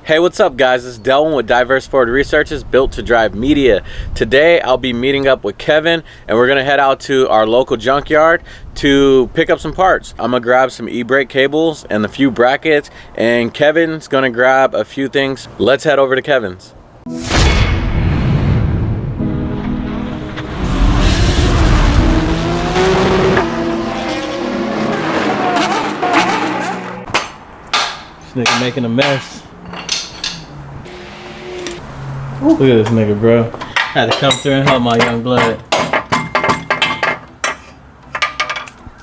Hey, what's up guys? This is Delwin with Diverse Forward Researches, built to drive media. Today I'll be meeting up with Kevin and we're gonna head out to our local junkyard to pick up some parts. I'm gonna grab some e-brake cables and a few brackets, and Kevin's gonna grab a few things. Let's head over to Kevin's. This nigga making a mess. Look at this nigga, bro. Had to come through and help my young blood.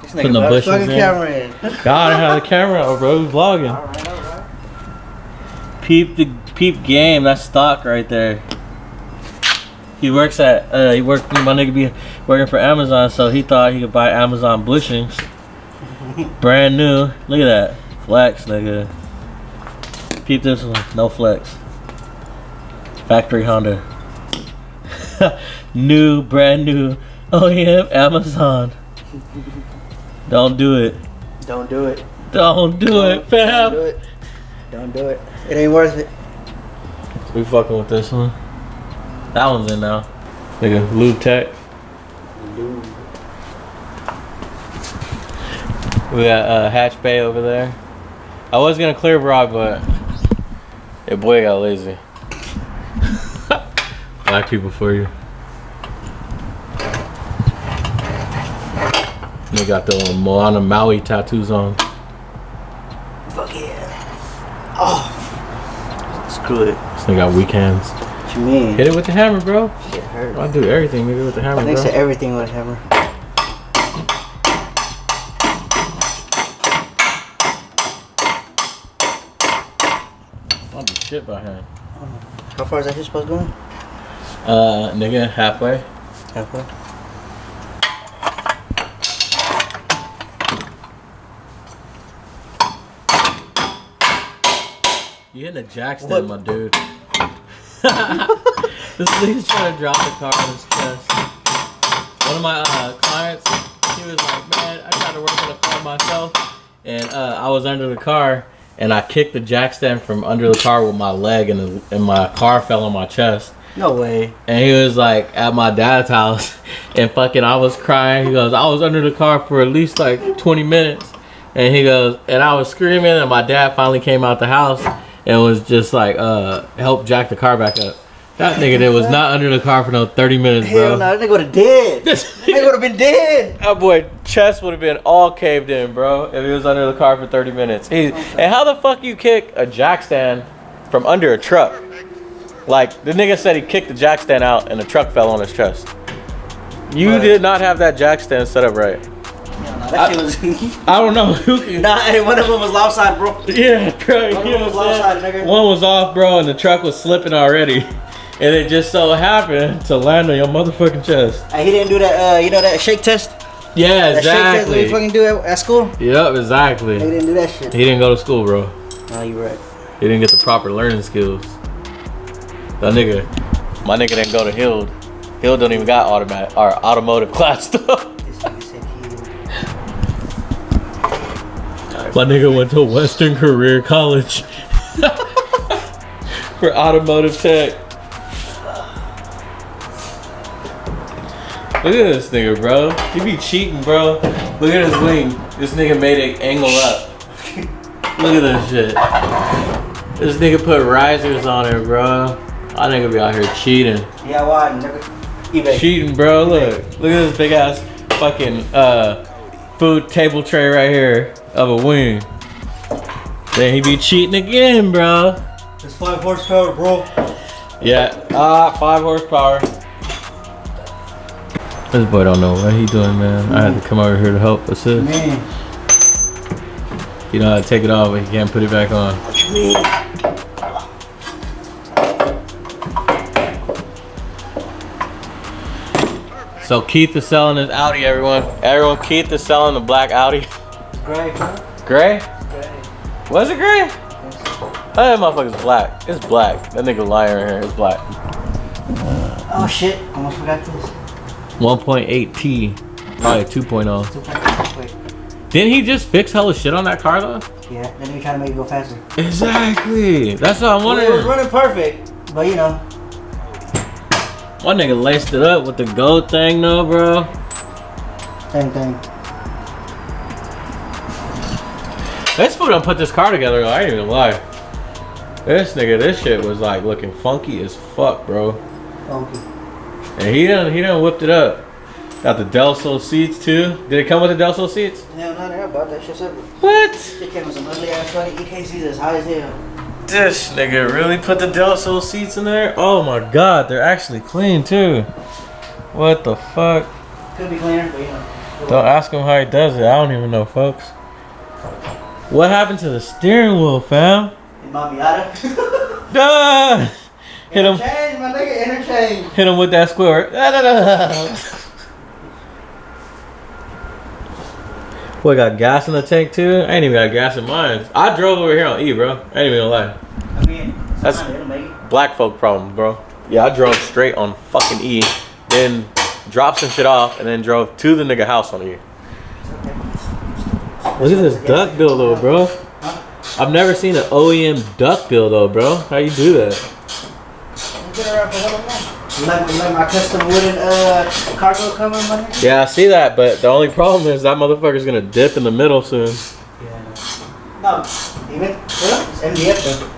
This nigga the bushes in. Camera in. God, I had the camera out, bro. He was vlogging. All right. Peep game. That's stock right there. He works at my nigga be working for Amazon, so he thought he could buy Amazon bushings. Brand new. Look at that. Flex, nigga. Peep this one. No flex. Factory Honda. Brand new. Oh yeah, Amazon. Don't do it. Don't do it. Don't do it, fam. Don't do it. Don't do it. It ain't worth it. We fucking with this one. That one's in now. Nigga, Lube Tech. Lube. We got Hatch Bay over there. I was gonna clear broad, but your boy got lazy. Black people for you. They got the little Moana Maui tattoos on. Fuck yeah. Oh. It's good. This nigga got weak hands. What you mean? Hit it with the hammer, bro. Shit hurt. I do everything, nigga, with the hammer, Thanks bro. to everything with a hammer. I'll be shit by hand. How far is that shit supposed to go? Nigga, halfway. Halfway. You hitting a jack stand, my dude. This nigga's trying to drop the car on his chest. One of my clients, he was like, man, I got to work on the car myself. And I was under the car, and I kicked the jack stand from under the car with my leg, and my car fell on my chest. No way. And he was like at my dad's house, and fucking I was crying. He goes, I was under the car for at least like 20 minutes. And he goes, and I was screaming, and my dad finally came out the house and was just like, help jack the car back up. That nigga that was not under the car for no 30 minutes, bro. Hell no, that nigga would have dead. That nigga would have been dead. That boy chest would have been all caved in, bro, if he was under the car for 30 minutes. And how the fuck you kick a jack stand from under a truck? Like, the nigga said he kicked the jack stand out and the truck fell on his chest. You did not have that jack stand set up right. Yeah, that shit was... I don't know. Nah, hey, one of them was lopsided, bro. Yeah, bro. One of them was lopsided, nigga. One was off, bro, and the truck was slipping already. And it just so happened to land on your motherfucking chest. Hey, he didn't do that, you know that shake test? Yeah, that exactly. Shake test that we fucking do at school? Yep, exactly. He didn't do that shit. He didn't go to school, bro. No, you right. He didn't get the proper learning skills. That nigga, my nigga didn't go to Hild. Hild don't even got automotive class stuff. This nigga said he... My nigga went to Western Career College for automotive tech. Look at this nigga, bro. He be cheating, bro. Look at his wing. This nigga made it angle up. Look at this shit. This nigga put risers on it, bro. I nigga be out here cheating. Yeah, why? Nigga. eBay. Cheating, bro. Look at this big ass fucking food table tray right here of a wing. Then he be cheating again, bro. It's 5 horsepower, bro. Yeah, 5 horsepower. This boy don't know what he doing, man. I had to come over here to help assist. Man. You know how to take it off, but he can't put it back on. What you mean? So Keith is selling his Audi, everyone. Everyone, Keith is selling the black Audi. Gray, huh? Gray? Gray. Was it gray? That motherfucker's black. It's black. That nigga lying right here. It's black. Oh shit, almost forgot this. 1.8T. Probably 2.0. Wait. Didn't he just fix hella shit on that car though? Yeah, then we try to make it go faster. Exactly. That's what I wanted. It was running perfect, but you know. My nigga laced it up with the gold thing though, bro. Same thing. This fool done put this car together, I ain't even lie. This nigga, this shit was like looking funky as fuck, bro. Funky. And he done whipped it up. Got the Delso seats too. Did it come with the Delso seats? Hell no, they bought that shit separate. What? It came with some ugly ass fucking EKCs that's high as hell. This nigga really put the Delso seats in there? Oh my god, they're actually clean too. What the fuck? Could be cleaner, but you know. Don't ask him how he does it. I don't even know, folks. What happened to the steering wheel, fam? In my Miata. Duh! Hit him. Interchange, my nigga, interchange. Hit him with that squirt. Boy, got gas in the tank too? I ain't even got gas in mine. I drove over here on E, bro. I ain't even gonna lie. I mean, That's it'll make it. black folk problem, bro. Yeah, I drove straight on fucking E, then dropped some shit off, and then drove to the nigga house on E. Look at this duck bill though, bro. I've never seen an OEM duck bill though, bro. How you do that? You like my custom wooden cargo cover, my nigga? Yeah, I see that, but the only problem is that motherfucker's gonna dip in the middle soon. Yeah. No, even it's MDF though.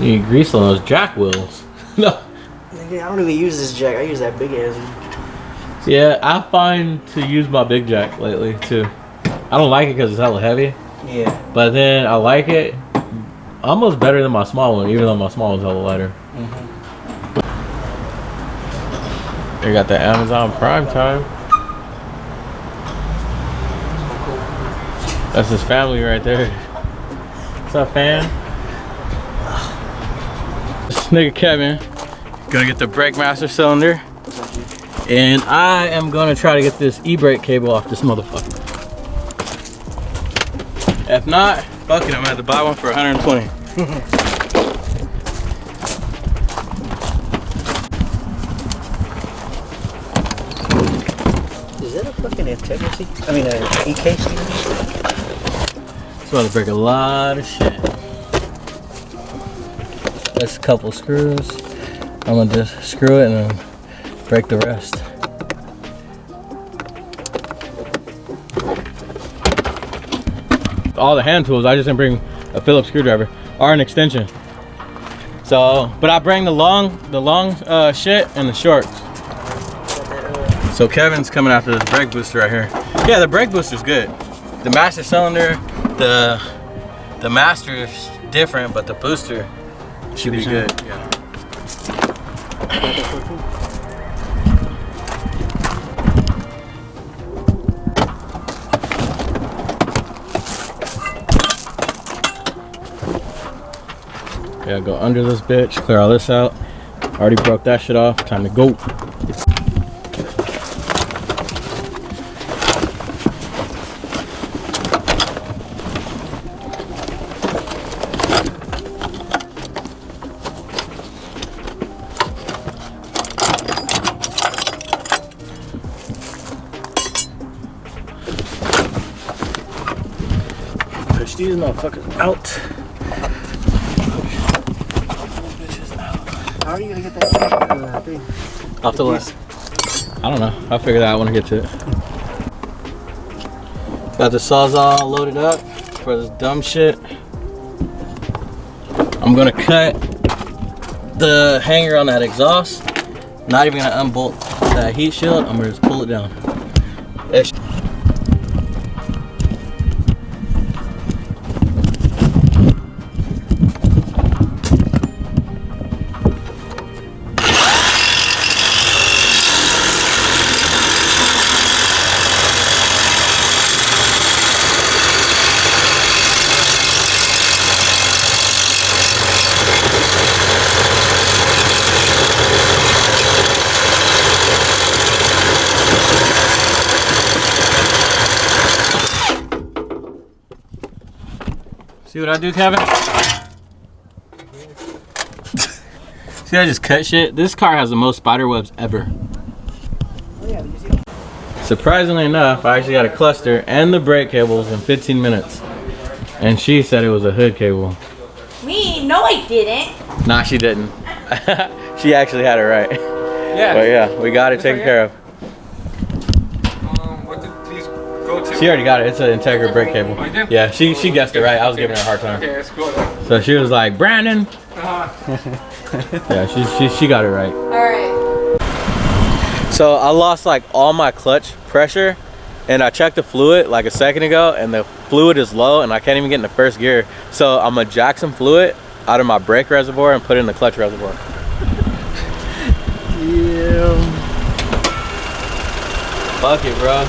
You need grease on those jack wheels. No. Nigga, I don't even use this jack. I use that big ass. Yeah, I find to use my big jack lately too. I don't like it because it's hella heavy. Yeah. But then I like it almost better than my small one, even though my small one's hella lighter. They got the Amazon Prime time. That's his family right there. What's up, fam? This nigga Kevin gonna get the brake master cylinder, and I am gonna try to get this e-brake cable off this motherfucker. If not, fuck it, I'm gonna have to buy one for 120. Is that a fucking integrity? I mean, an EKC? It's about to break a lot of shit. That's a couple screws. I'm gonna just screw it and then break the rest. All the hand tools, I just didn't bring a Phillips screwdriver or an extension. So, but I bring the long shit and the shorts. So Kevin's coming after this brake booster right here. Yeah, the brake booster's good. The master cylinder, the master's different, but the booster should be good. Yeah. Yeah, go under this bitch, clear all this out. Already broke that shit off. Time to go. Push these motherfuckers out. How are you gonna get that thing? Off the left. I don't know. I'll figure that out when I get to it. Got the Sawzall loaded up for this dumb shit. I'm gonna cut the hanger on that exhaust. Not even gonna unbolt that heat shield. I'm gonna just pull it down. See what I do, Kevin? See, I just cut shit. This car has the most spider webs ever. Oh, yeah, It's Surprisingly enough, I actually got a cluster and the brake cables in 15 minutes. And she said it was a hood cable. Me? No, I didn't. Nah, she didn't. She actually had it right. Yeah. But yeah, we got it taken care of. What did these go to? She already got it. It's an Integra brake cable. Oh, you did? Yeah, she guessed it right. I was giving her a hard time. Okay, let's go then. So she was like, Brandon. Yeah, she got it right. Alright. So I lost like all my clutch pressure, and I checked the fluid like a second ago, and the fluid is low, and I can't even get in the first gear. So I'm gonna jack some fluid out of my brake reservoir and put it in the clutch reservoir. Yeah. Fuck it, bro.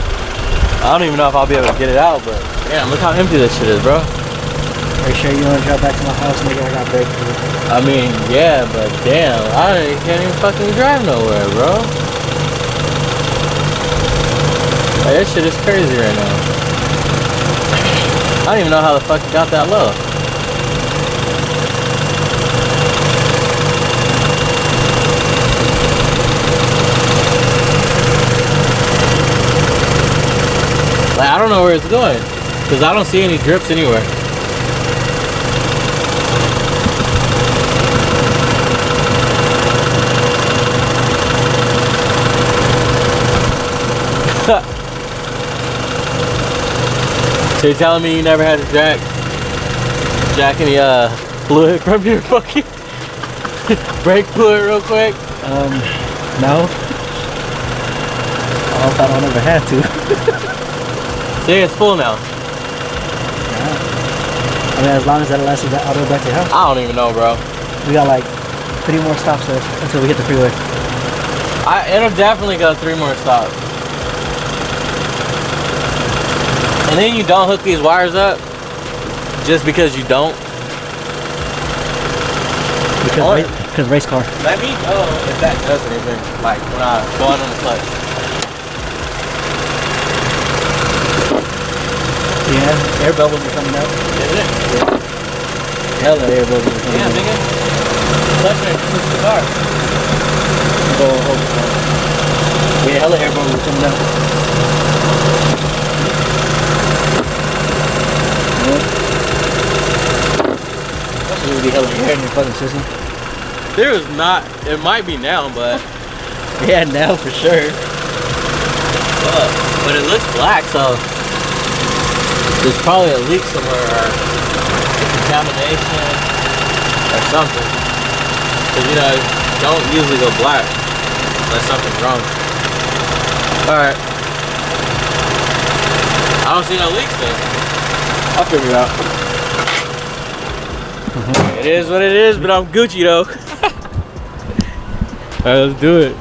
I don't even know if I'll be able to get it out, but damn, look how empty this shit is, bro. Are you sure you want to drive back to my house and make it I got brake fluid? I mean, yeah, but damn, I can't even fucking drive nowhere, bro. Like, that shit is crazy right now. I don't even know how the fuck it got that low. Like, I don't know where it's going, because I don't see any drips anywhere. So you're telling me you never had to jack any fluid from your fucking brake fluid real quick? No. I thought I never had to. See, it's full now. I mean, as long as that lasts you all the way back to your house. I don't even know, bro. We got like 3 more stops left until we hit the freeway. It'll definitely go 3 more stops. And then you don't hook these wires up just because you don't. Because race car. Let me know if that does anything, like when I go on the clutch. Yeah, air bubbles are coming out. Is it? Hell, the air bubbles are coming Yeah, out. nigga. Clutch and push the car. Go over the car. Yeah, hella air bubbles are coming out. There's gonna be hella air in your fucking system. There is not, it might be now, but Yeah, now for sure. but it looks black, so there's probably a leak somewhere or a contamination or something. Because you know, it don't usually go black unless something's wrong. Alright. I don't see no leaks then. I'll figure it out. It is what it is, but I'm Gucci though. Alright, let's do it.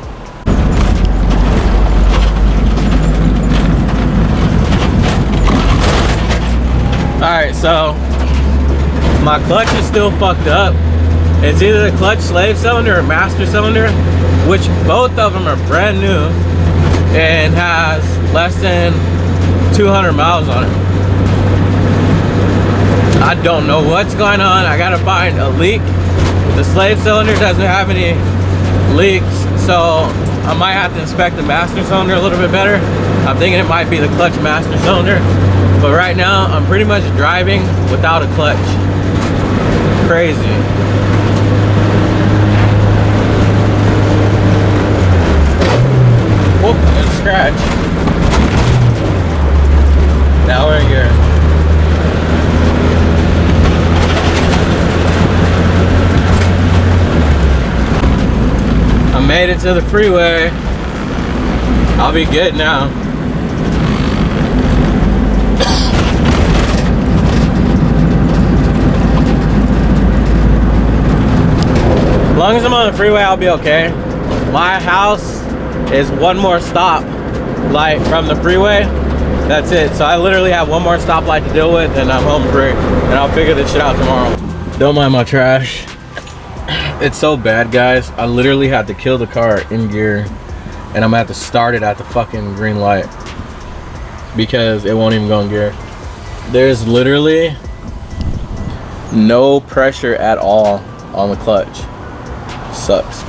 Alright, so my clutch is still fucked up. It's either the clutch slave cylinder or master cylinder, which both of them are brand new and has less than 200 miles on it. I don't know what's going on. I gotta find a leak. The slave cylinder doesn't have any leaks, so I might have to inspect the master cylinder a little bit better. I'm thinking it might be the clutch master cylinder, but right now I'm pretty much driving without a clutch. Crazy. Whoop, there's a scratch. Now we're in gear. I made it to the freeway. I'll be good now. As long as I'm on the freeway, I'll be okay. My house is 1 more stop light from the freeway. That's it. So I literally have 1 more stoplight to deal with and I'm home free. And I'll figure this shit out tomorrow. Don't mind my trash. It's so bad, guys. I literally had to kill the car in gear and I'm gonna have to start it at the fucking green light because it won't even go in gear. There's literally no pressure at all on the clutch. Sucks.